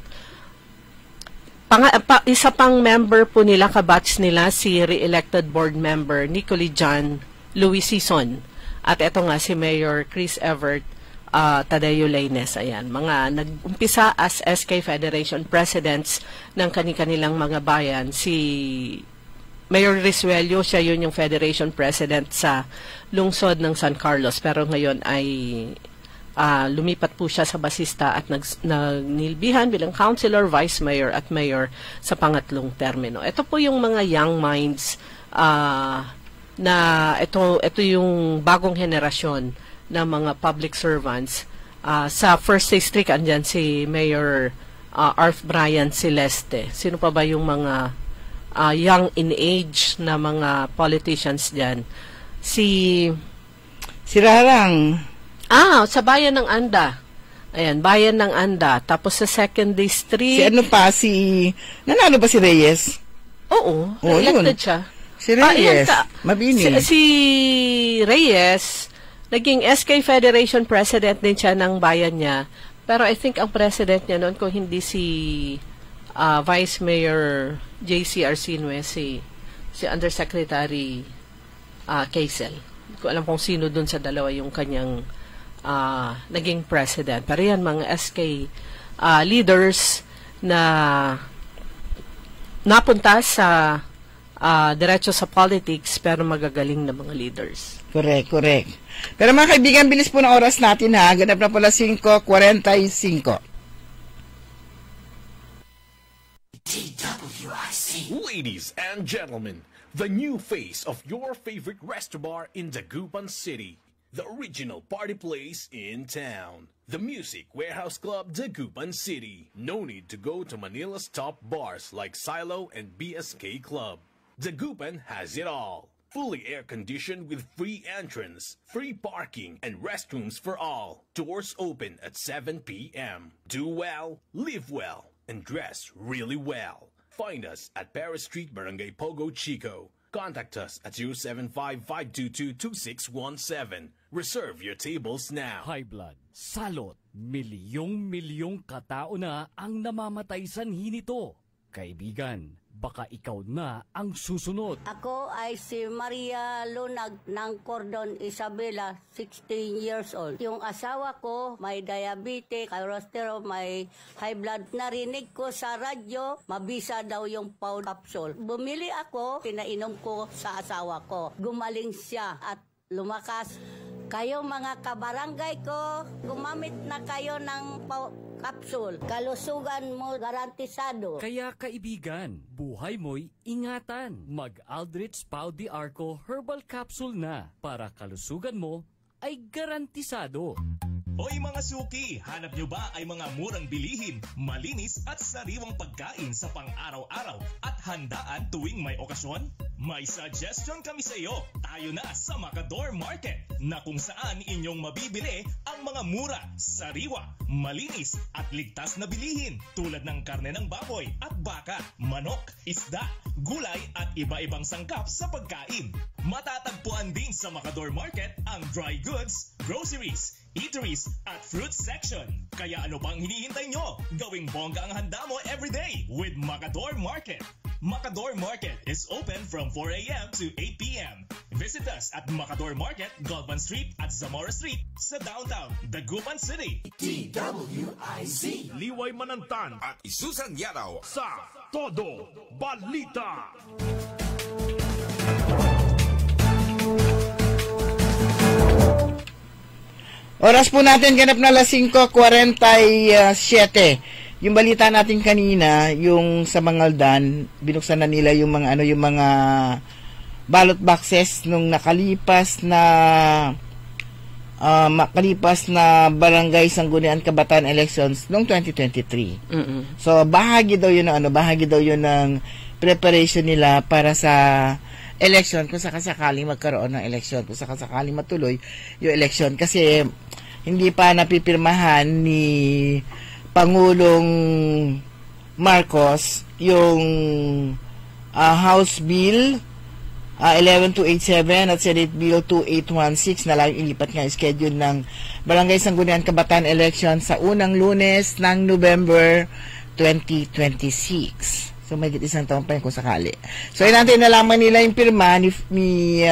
Isa pang member po nila, kabatch nila, si re-elected board member Nicoli John Louis Sison. At ito nga si Mayor Chris Evert Tadeo Lainez. Ayan, mga nag-umpisa as SK Federation presidents ng kanilang mga bayan. Si Mayor Risuello, siya yun yung Federation President sa lungsod ng San Carlos. Pero ngayon ay lumipat po siya sa Basista at nagnilbihan bilang councilor, vice mayor at mayor sa pangatlong termino. Ito po yung mga young minds na ito yung bagong henerasyon ng mga public servants. Sa First District, andyan si Mayor Arth Brian Celeste. Sino pa ba yung mga young in age na mga politicians dyan? Si Rarang. Sa Bayan ng Anda. Ayan, Bayan ng Anda. Tapos sa Second District. Nanalo ba si Reyes? Oo, elected siya. Si Reyes, mabini. Si Reyes, naging SK Federation President din siya ng bayan niya. Pero I think ang president niya noon, kung hindi si Vice Mayor J.C. Arsinue, si Undersecretary Kaisel. Hindi ko alam kung sino dun sa dalawa yung kanyang naging president. Pero yan, mga SK leaders na napunta sa diretso sa politics pero magagaling na mga leaders. Correct. Pero mga kaibigan, bilis po na oras natin ha. Ganap na pala 5:45. Ladies and gentlemen, the new face of your favorite restaurant in Dagupan City. The original party place in town. The Music Warehouse Club, Dagupan City. No need to go to Manila's top bars like Silo and BSK Club. Dagupan has it all. Fully air-conditioned with free entrance, free parking, and restrooms for all. Doors open at 7 p.m. Do well, live well, and dress really well. Find us at Paris Street, Barangay Pogo, Chico. Contact us at 075-522-2617. Reserve your tables now. High blood, salot, milyong katao na ang namamatay sanhi nito. Kaibigan, baka ikaw na ang susunod. Ako ay si Maria Lunag ng Cordon Isabela, 16 years old. Yung asawa ko may diabetes, cholesterol, may high blood. Narinig ko sa radyo, mabisa daw yung Paul capsule. Bumili ako, pinainom ko sa asawa ko. Gumaling siya at lumakas. Kayo mga kabarangay ko, gumamit na kayo ng capsule. Kalusugan mo garantisado. Kaya kaibigan, buhay mo'y ingatan. Mag-Aldrich Pau de Arco Herbal Capsule na para kalusugan mo ay garantisado. Hoy mga suki, hanap nyo ba ay mga murang bilihin, malinis at sariwang pagkain sa pang-araw-araw at handaan tuwing may okasyon? May suggestion kami sa iyo. Tayo na sa Macador Market na kung saan inyong mabibili ang mga mura, sariwa, malinis at ligtas na bilihin tulad ng karne ng baboy at baka, manok, isda, gulay at iba-ibang sangkap sa pagkain. Matatagpuan din sa Macador Market ang dry goods, groceries, eateries at fruit section. Kaya ano pang hinihintay nyo? Gawing bongga ang handa mo everyday with Macador Market. Macador Market is open from 4 a.m. to 8 p.m. Visit us at Macador Market, Galvan Street at Zamora Street sa downtown Dagupan City. DWIZ Liway Manantan at Susan Yaraw sa Todo Balita. Oras po natin ganap na 5:47. Yung balita natin kanina, yung sa Mangaldan, binuksan na nila yung mga yung mga ballot boxes nung nakalipas na Barangay Sangguniang Kabataan elections noong 2023. So bahagi daw yun ng preparation nila para sa election kung sakasakaling magkaroon ng election, kung sakasakaling matuloy yung election, kasi hindi pa napipirmahan ni Pangulong Marcos yung House Bill 11287 at Senate Bill 2816 na lang ilipat nga schedule ng Barangay Sangguniang Kabataan election sa unang Lunes ng November 2026. So may isang taon pa yun kung sakali. So yun natin nalaman nila yung pirma ni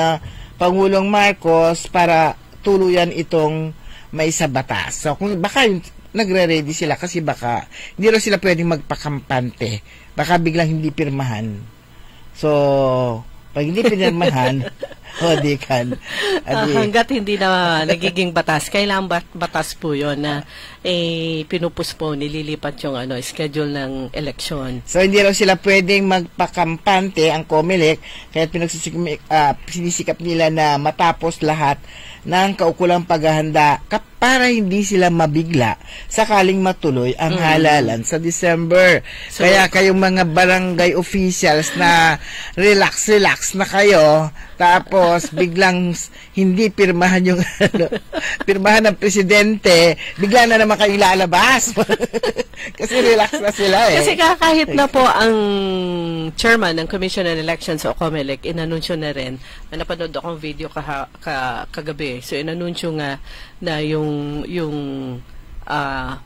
Pangulong Marcos para tuluyan itong may sa batas. So kung baka nagre-ready sila kasi baka hindi rin sila pwedeng magpakampante. Baka biglang hindi pirmahan. So pag hindi pinirmahan, dikan. Hanggat hindi na nagiging batas, kailangan batas po yun na pinupuspone, nililipat yung schedule ng election. So hindi raw sila pwedeng magpakampante ang COMELEC, kaya sinisikap nila na matapos lahat ng kaukulang paghahanda para hindi sila mabigla sakaling matuloy ang halalan sa December. So, kaya kayong mga barangay officials na relax na kayo, tapos biglang hindi pirmahan yung pirmahan ng presidente, bigla na naman kayo lalabas. Kasi relax na sila Kasi kahit na po ang chairman ng Commission on Elections o COMELEC, inanunsyo na rin, napanood akong video kagabi. So inanunsyo nga na yung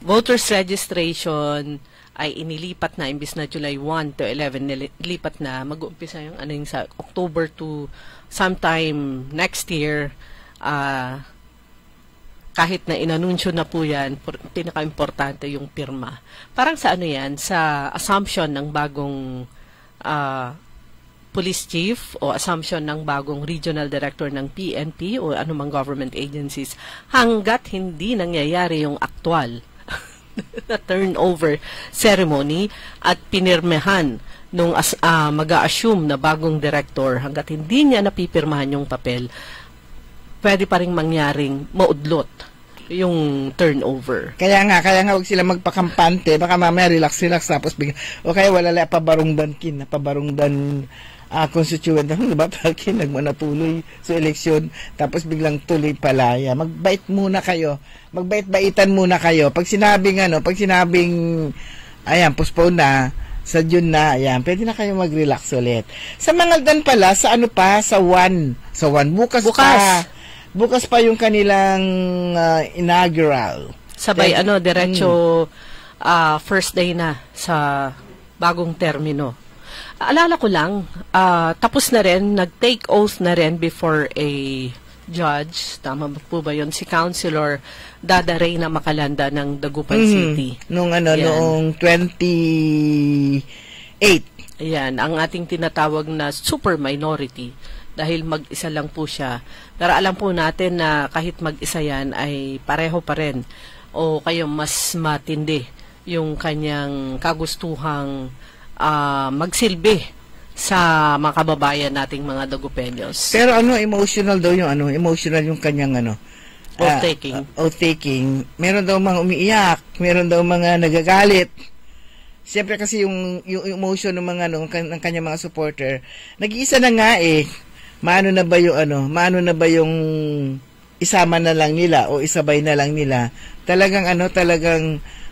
voters registration ay inilipat na, imbis na July 1 to 11, nilipat na, mag-uumpisa yung sa October to sometime next year. Kahit na inanunsyo na po yan, pinaka-importante yung pirma. Parang sa sa assumption ng bagong police chief o assumption ng bagong regional director ng PNP o anumang government agencies, hanggat hindi nangyayari yung aktual na turnover ceremony at pinirmehan nung mag-a-assume na bagong director, hanggat hindi niya napipirmahan yung papel, pwede pa ring mangyaring maudlot yung turnover. Kaya nga wag sila magpakampante, baka mamaya relax tapos bigla, o kaya wala la pabarungdan constituent diba, Talkin nagmanatuloy sa eleksyon, tapos biglang tuloy pala. Magbait muna kayo, magbait-baitan muna kayo. Pag sinabing postpone na sa June na, pwede na kayo mag-relax ulit. Sa Mangaldan pala, sa sa 1 bukas pa yung kanilang inaugural. Sabay diretso first day na sa bagong termino. Alala ko lang, tapos na rin, nag-take oath na rin before a judge, tama po ba yun, si Councilor Dada Reyna Macalanda ng Dagupan City. Noong 28. Yan, ang ating tinatawag na super minority dahil mag-isa lang po siya. Pero alam po natin na kahit mag-isa yan ay pareho pa rin o kayo mas matindi yung kanyang kagustuhang magsilbi sa mga kababayan nating mga Dagupeños. Pero emotional daw yung emotional yung kanyang oath-taking. Meron daw mga umiiyak, meron daw mga nagagalit. Siyempre kasi yung emotion ng mga ng kanyang mga supporter, nag-iisa na nga maano na ba yung isama na lang nila o isabay na lang nila. Talagang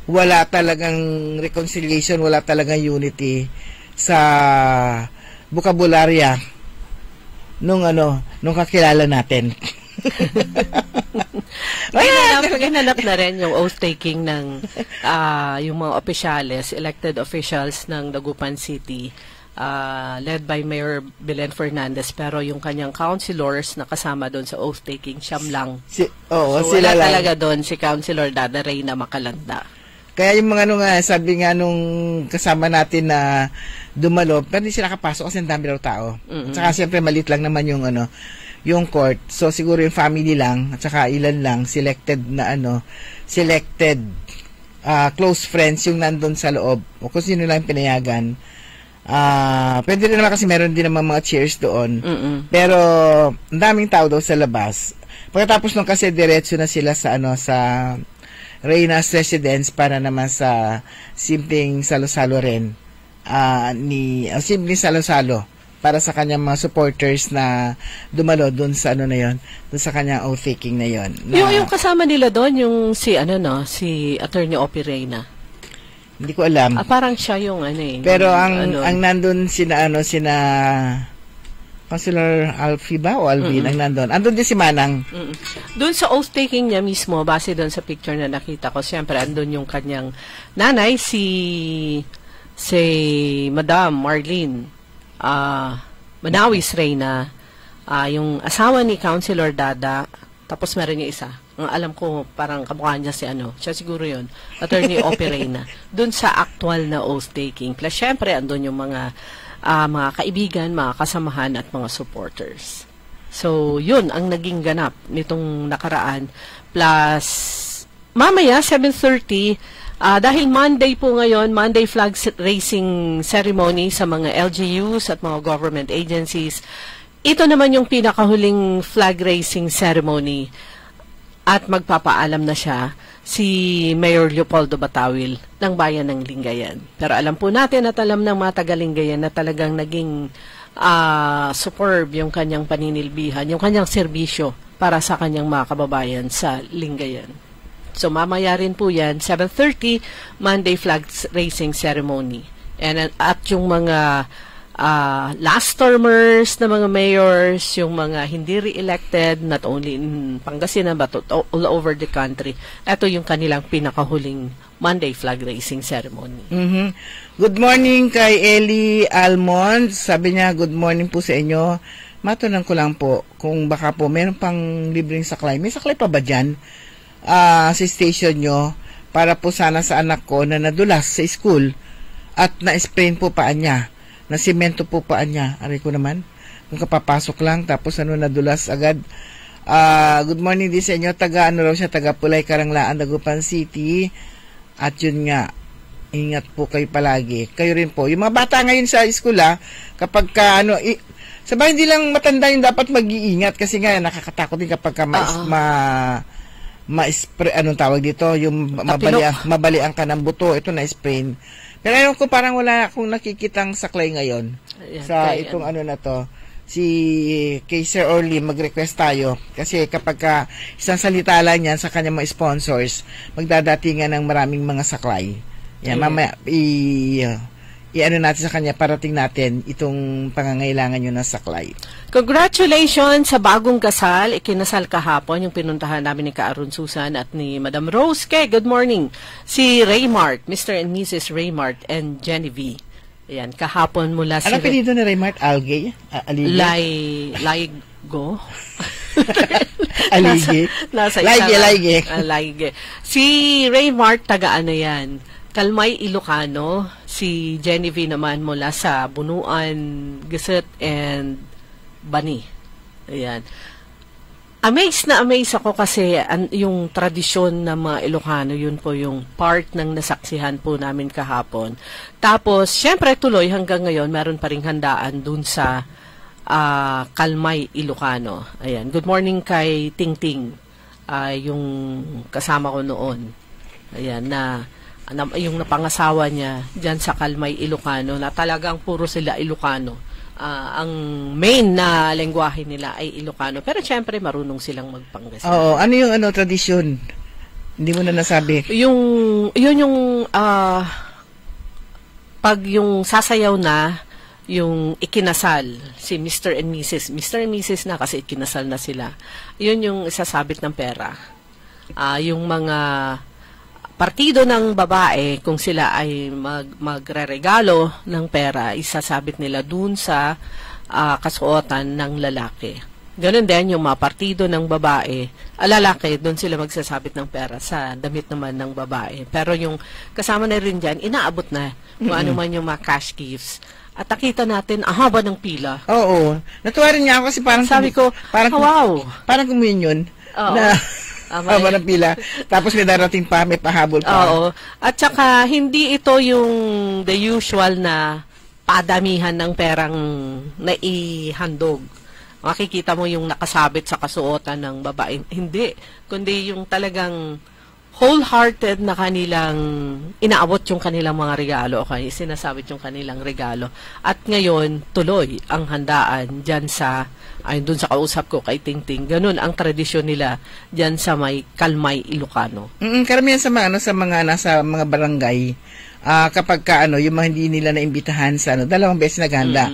wala talagang reconciliation, wala talagang unity sa bokabularya nung kakilala natin. Ginanap na rin yung oath-taking ng yung mga opisyales, elected officials ng Dagupan City, led by Mayor Belen Fernandez, pero yung kanyang councilors na kasama doon sa oath-taking, siyam lang. Sila wala lang talaga doon si Councilor Dada Reyna Macalanda. Kaya yung mga sabi nga nung kasama natin na dumalo, pero hindi sila kapasok kasi ang dami daw tao. At saka siyempre maliit lang naman yung court. So siguro yung family lang at saka ilan lang selected close friends yung nandun sa loob. O kung sino lang pinayagan. Pwede rin naman kasi meron din naman mga chairs doon. Pero ang daming tao daw sa labas. Pagkatapos nung kasi diretso na sila sa sa Reyna's Residence para naman sa simpleng salo-salo rin. Simpleng salo-salo para sa kanyang mga supporters na dumalo doon sa doon sa kanyang oath-taking na yon. Yung kasama nila doon, yung si Attorney Opi Reyna. Hindi ko alam. Parang siya yung Pero ang nandun sina Councilor Alfie ba o Alvin ang nandun? Andun din si Manang. Doon sa oath-taking niya mismo, base doon sa picture na nakita ko, siyempre andun yung kanyang nanay, si Madam Marlene Manawis Reyna, yung asawa ni Councilor Dada, tapos meron yung isa. Ang alam ko, parang kamukha niya siya siguro yun, Attorney Opi Reyna. Doon sa actual na oath-taking. Plus, syempre, andun yung mga kaibigan, mga kasamahan, at mga supporters. So, yun ang naging ganap nitong nakaraan. Plus, mamaya, 7:30, dahil Monday po ngayon, Monday flag raising ceremony sa mga LGUs at mga government agencies. Ito naman yung pinakahuling flag raising ceremony at magpapaalam na siya si Mayor Leopoldo Batawil ng Bayan ng Lingayen. Pero alam po natin at alam ng mga taga-Lingayen na talagang naging superb yung kanyang paninilbihan, yung kanyang serbisyo para sa kanyang mga kababayan sa Lingayen. So mamaya rin po yan, 7:30, Monday flag raising ceremony. And at yung mga last termers na mga mayors, yung mga hindi re-elected, not only in Pangasinan but all over the country, ito yung kanilang pinakahuling Monday flag raising ceremony. Good morning kay Ellie Almond. Sabi niya, good morning po sa inyo. Matanong ko lang po, kung baka po meron pang libreng saklay. May saklay pa ba dyan sa station nyo para po sana sa anak ko na nadulas sa school at na-sprain po paan niya, na simento po paan niya. Aray ko naman, kung kapapasok lang tapos nadulas agad. Good morning din sa inyo, taga Pulay, Karanglaan, Dagupan City. At yun nga, ingat po kayo palagi. Kayo rin po. Yung mga bata ngayon sa school kapag sabay hindi lang matanda yung dapat mag-iingat kasi nga nakakatakot din kapag anong tawag dito, yung mabalian ka ng buto, ito na sprain. Pero ayun ko, parang wala akong nakikitang saklay ngayon sa itong na to. Kay Sir Orly, mag-request tayo kasi kapag isang salita lang yan sa kanyang mga sponsors, magdadatingan ng maraming mga saklay. Yan, mamaya i-ano natin sa kanya, parating natin itong pangangailangan nyo ng saklay. Congratulations sa bagong kasal. Ikinasal kahapon yung pinuntahan namin ni Ka-Arun Susan at ni Madam Rose. Good morning. Si Raymart, Mr. and Mrs. Raymart and Genevieve. Ayan, kahapon mula si... Ano pinido ni Raymart? Algae? Laigo? Alige? Laige. Si Raymart, tagaan na yan. Kalmay, Ilocano. Si Genevieve naman mula sa Bunuan, Gazette, and Bani. Ayan. Amazed ako kasi yung tradisyon ng mga Ilocano, yun po yung part ng nasaksihan po namin kahapon. Tapos, syempre tuloy hanggang ngayon, meron pa ring handaan dun sa Kalmay, Ilocano. Ayan. Good morning kay Ting Ting, yung kasama ko noon. Ayan, yung napangasawa niya dyan sa Kalmay, Ilocano, na talagang puro sila Ilocano. Ang main na lengguwahe nila ay Ilocano. Pero syempre, marunong silang magpanggasinan. Oo. Ano yung tradisyon? Hindi mo na nasabi. Pag yung sasayaw na, yung ikinasal, si Mr. and Mrs. Mr. and Mrs. na kasi ikinasal na sila. Yun yung isasabit ng pera. Yung mga partido ng babae, kung sila ay magre-regalo ng pera, isasabit nila dun sa kasuotan ng lalaki. Ganon din yung mga partido ng babae, lalaki, doon sila magsasabit ng pera sa damit naman ng babae. Pero yung kasama na rin dyan, inaabot na kung ano man yung mga cash gifts. At nakita natin, haba ng pila. Oo. Natuwa rin niya ako kasi parang... Sabi ko, wow. Parang communion. Oo. Na haba ng pila. Tapos may darating pa, may pahabol pa. Oo. At saka, hindi ito yung the usual na padamihan ng perang naihandog. Makikita mo yung nakasabit sa kasuotan ng babae. Hindi. Kundi yung talagang wholehearted na kanilang inaabot yung kanilang mga regalo. Okay? Sinasabit yung kanilang regalo. At ngayon, tuloy ang handaan dyan sa, ayun dun sa kausap ko kay Tingting. Ganun ang tradisyon nila dyan sa may Kalmay, Ilocano. Karamihan sa mga nasa mga barangay, kapag yung mga hindi nila naimbitahan sa dalawang beses naghanda.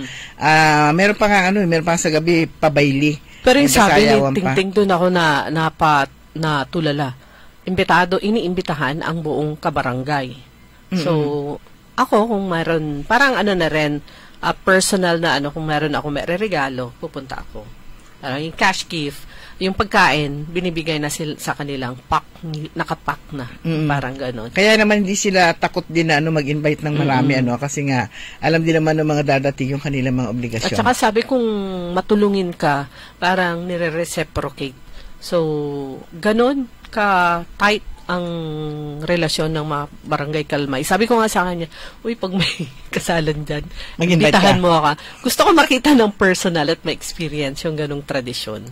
Meron pa meron pa sa gabi pabayli. Pero yung sabi ni Tingting doon ako na tulala. Iniimbitahan ang buong kabarangay. So, ako kung mayroon, parang na rin, personal na kung mayroon ako may regalo, pupunta ako. Yung cash gift, yung pagkain, binibigay na sila sa kanilang nakapack na. Parang gano'n. Kaya naman hindi sila takot din na mag-invite ng marami, kasi nga, alam din naman ng mga dadating yung kanilang mga obligasyon. At saka sabi kung matulungin ka, parang nire-reciprocate. So, gano'n ka-tight ang relasyon ng mga barangay Kalmay. Sabi ko nga sa kanya, uy, pag may kasalan dyan, imbitahan mo ako. Gusto ko makita ng personal at may experience yung ganong tradisyon.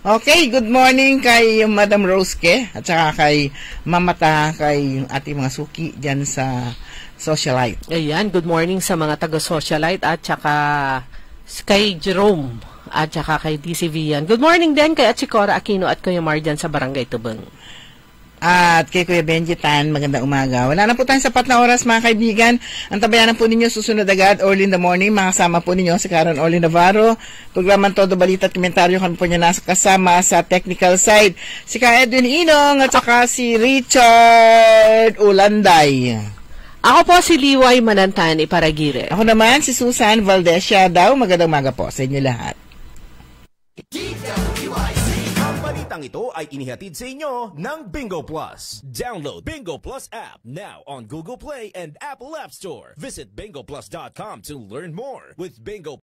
Okay, good morning kay Madam Roske at saka kay Mamata, kay ating mga suki dyan sa Socialite. Ayan, good morning sa mga taga-Socialite at saka kay Jerome at saka kay DC Vian. Good morning din kay Achikora Aquino at Kuya Mar dyan sa Barangay Tubeng. At kay Kuya Benji Tan, magandang umaga. Wala na po tayong sapat na oras mga kaibigan. Ang tabayanan po ninyo susunod agad, early in the morning. Makasama po ninyo si Karen Orly Navarro. Programang Todo Balita at Komentaryo, kami po niya nasa kasama sa technical side. Si Ka Edwin Inong at saka si Richard Ulanday. Ako po si Liway Manantan Iparagire. Ako naman si Susan Valdez Siadaw. Magandang umaga po sa inyo lahat. Ang balitang ito ay inihatid sa inyo ng Bingo Plus. Download Bingo Plus app now on Google Play and Apple App Store. Visit bingoplus.com to learn more. With Bingo